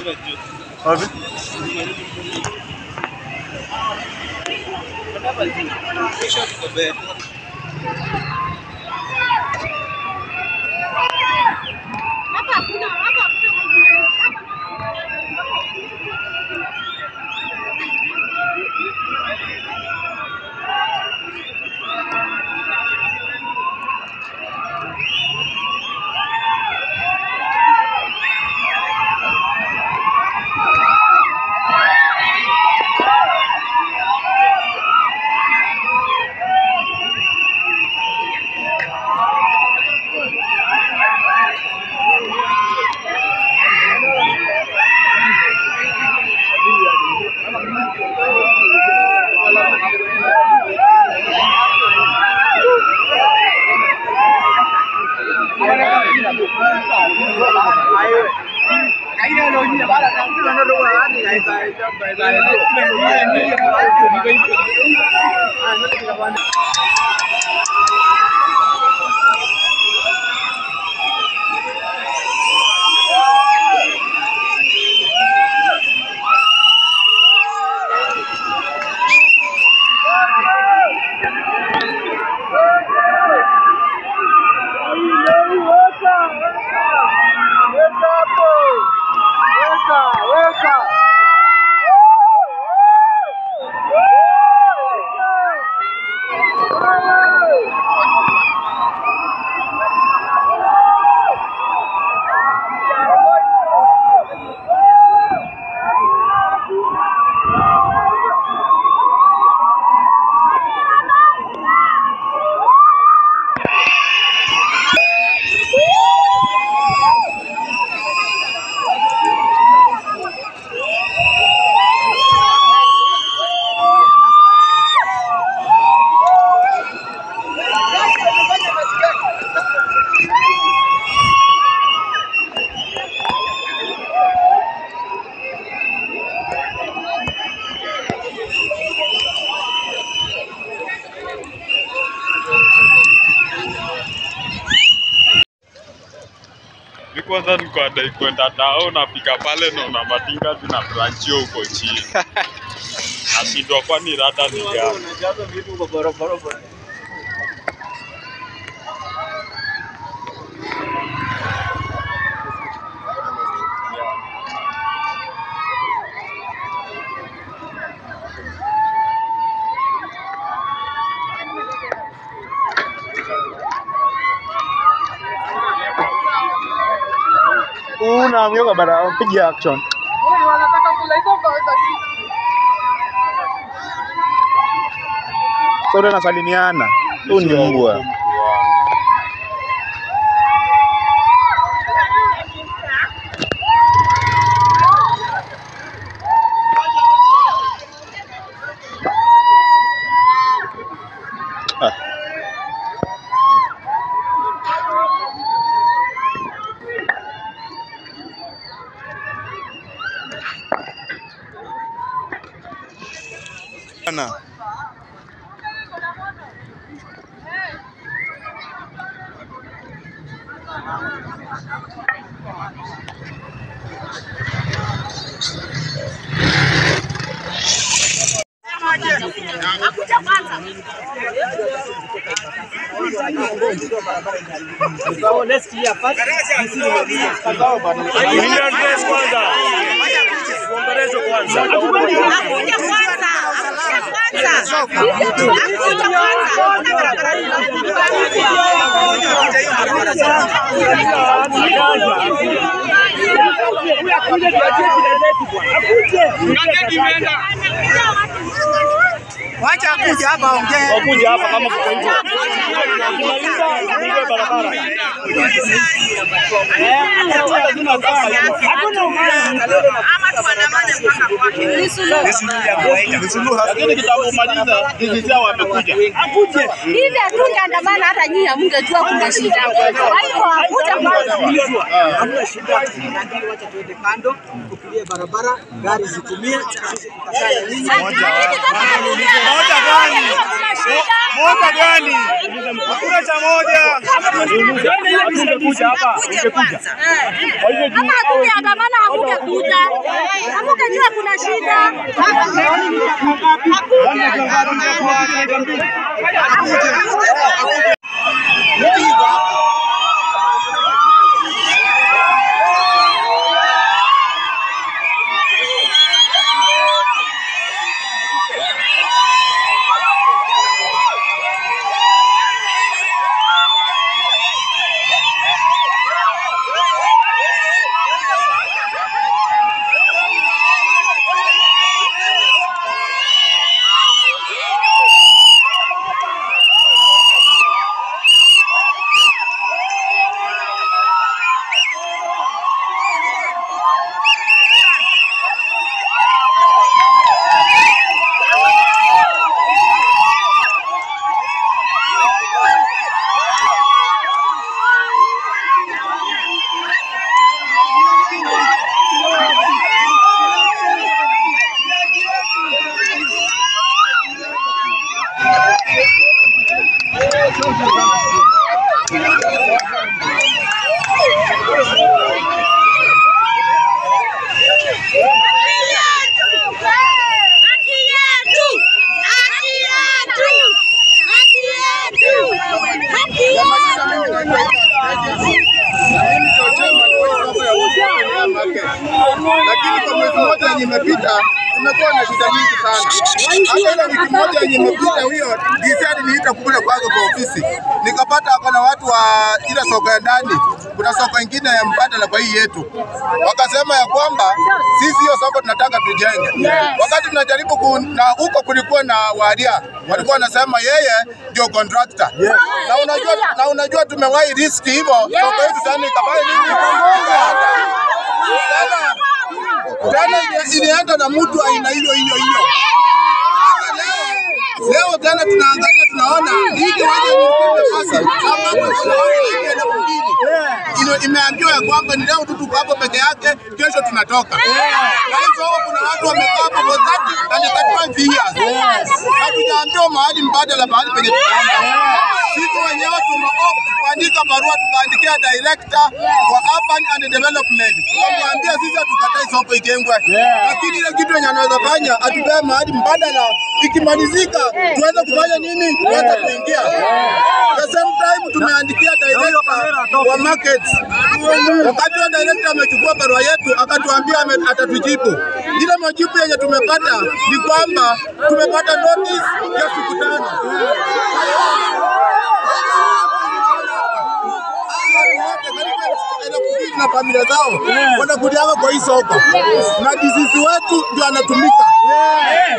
Wapi? Kwanza niko adai kwenda dao, nafika pale naona matinga zina branchio huko chini. Nashindwa kwani rada ni gani? Unajaza vitu kwa barabara. Unaambia kwa barabara piga action. Wanataka kula hizo pesa. Sote nasalimiana. Huyu ni mbwa. Ana Let's clear first. Wacha kuja hapa ongea. wakuja hapa kama kwa hivyo. Kimaliza barabara. Lakini kitapomaliza zizia wamekuja. Akuje. Hivi hatungeandamana hata nyinyi hamngejua kuna shida. Kwa hiyo hakuja kwanza. kusikilizwa. Hamna shida, lakini wacha tuende kando, tupigie barabara, gari zitumie, sisi tukatae nini? Moja gani? Moja gani? Hakuna cha moja. Ungekuja hapa, ungekuja. Kama hakungeandamana hakungekuja. Hamungejua kuna shida. Lakini kwa mwezi mmoja yenye imepita tumekuwa na shida nyingi sana. Hata ile wiki moja yenye imepita hiyo DC aliniita kule kwake kwa ofisi. Nikapata kuna watu wa ile soko ya ndani, kuna soko ingine ya mbadala kwa hii yetu. Wakasema ya kwamba sisi hiyo soko tunataka tujenge. Wakati tunajaribu na huko kulikuwa na waria, walikuwa wanasema yeye ndio contractor. Na unajua tumewahi riski hivyo, soko yetu tena ikafanya nini? Tena ilienda na mtu aina hiyo. Leo tena tunaangalia tunaona hiki waje ni imeambiwa ya kwamba ni leo tu tuko hapo peke yake, kesho tunatoka. Na hivyo kuna watu wamekaa hapo for 35 years. Hatujaambiwa mahali mbadala mahali penye tutaenda. Sisi wenyewe tumeopt kuandika barua tukaandikia director wa urban and development. Tukamwambia sisi tukatai soko ijengwe. Lakini ile kitu yenye anaweza fanya atupee mahali mbadala, ikimalizika tuweze kufanya nini? Tuweze kuingia. The same time tumeandikia director wa markets. Wakati wa director amechukua barua yetu akatuambia atatujibu. Ile majibu yenye tumepata ni kwamba tumepata notice ya siku 5. Na familia zao wanakuja kwa hii soko na dizizi wetu ndio anatumika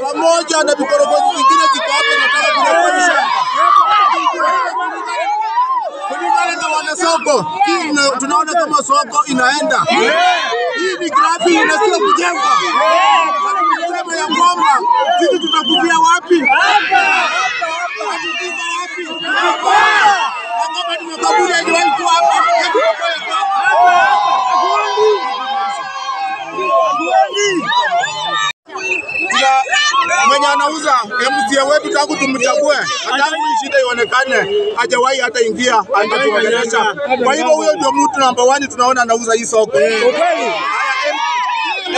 pamoja na vikorogozi vingine ziko hapo. Nataka kuonyesha kulingana na wana soko, tunaona kama soko inaenda. Hii ni grafi inasio kujengwa. Tunasema ya kwamba sisi tutakufia wapi? Kama tumekaburi haijawahi kuwa hapa. Mwenye anauza MCA wetu tangu tumchague, tangu hii shida ionekane, hajawahi hata ingia anatuongelesha. Kwa hivyo huyo ndio mtu namba 1 tunaona anauza hii soko.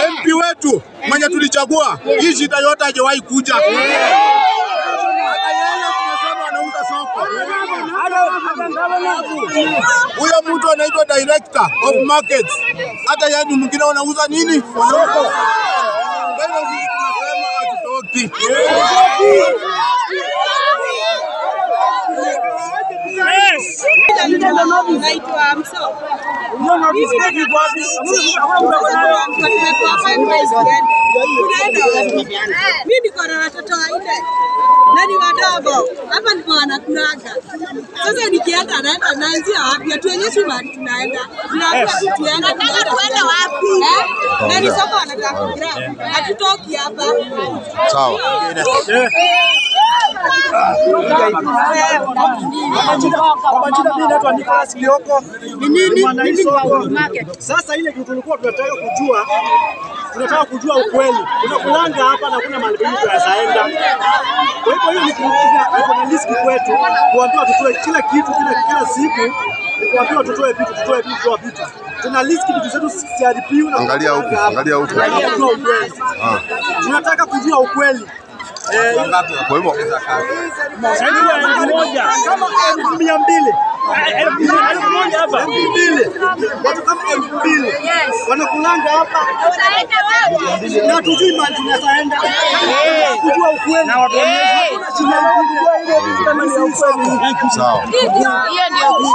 MP wetu mwenye tulichagua, hii shida yote hajawahi kuja. Huyo mtu anaitwa director of markets. Hata yeye mwingine wanauza nini? Soko. Kwa hiyo sisi tunasema hatutoki. Naitwa Mso. Mimi niko na watoto 4 na ni wadogo. Hapa ndipo wanakulaga. Sasa nikienda naanzia wapi? Tuonyeshe mahali tunaenda. Tunaambia tuende wapi? Na ni soko anataka kugira. Hatutoki hapa. Sawa. Kwa majina mimi naitwa Nicholas Kioko. Sasa ile kitu tulikuwa tunataka kujua ukweli. Tunakulanga hapa na kuna mahali pengi tunasaenda. Kwa hivyo hiyo ni kuna list kwetu kuambiwa tutoe kila kitu kila siku, kuambiwa tutoe vitu. Tuna list vitu zetu CRP na angalia huko. Tunataka kujua ukweli. Kwa hivyo kama 200 watu kama 2,000 wanakulanga hapa na tujui mali tunasaenda kujua ukweli na watu sawa. Hiyo ndio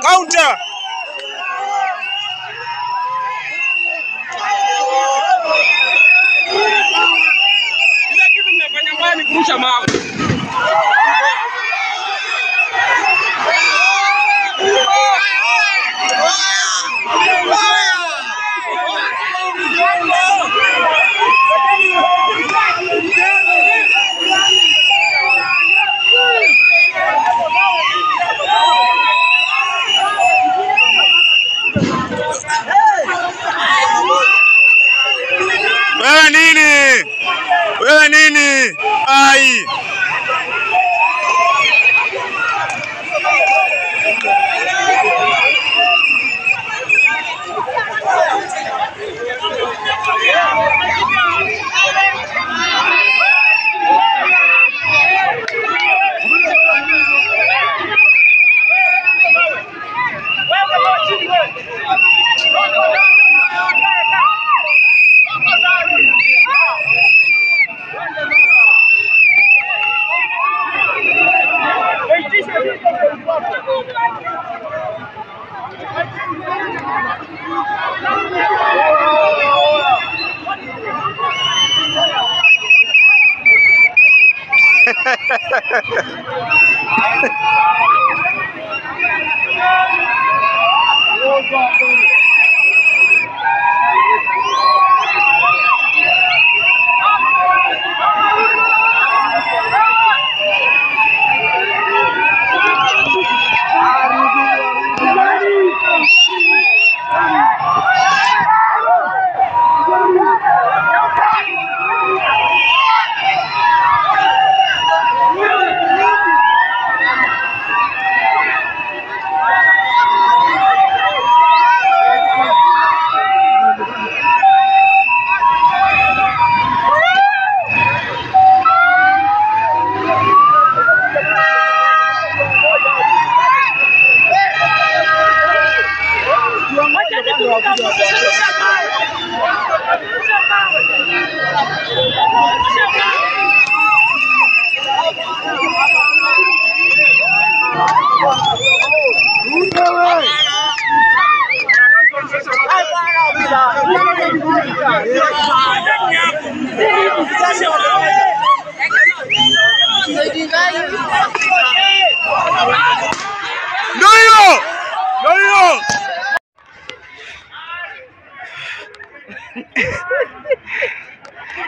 Counter. Ile kitu mnafanya mbaya kurusha mawe. Wewe nini? Ai.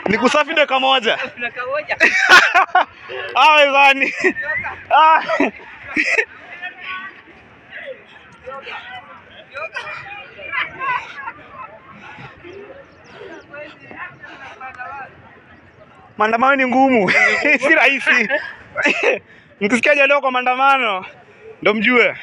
Ni kusafi dakika moja. Wezani. Maandamano ni ngumu. Si rahisi. Mkisikia leo kwa maandamano ndo mjue.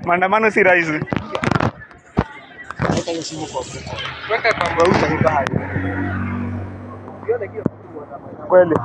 Maandamano si rahisi. Kweli.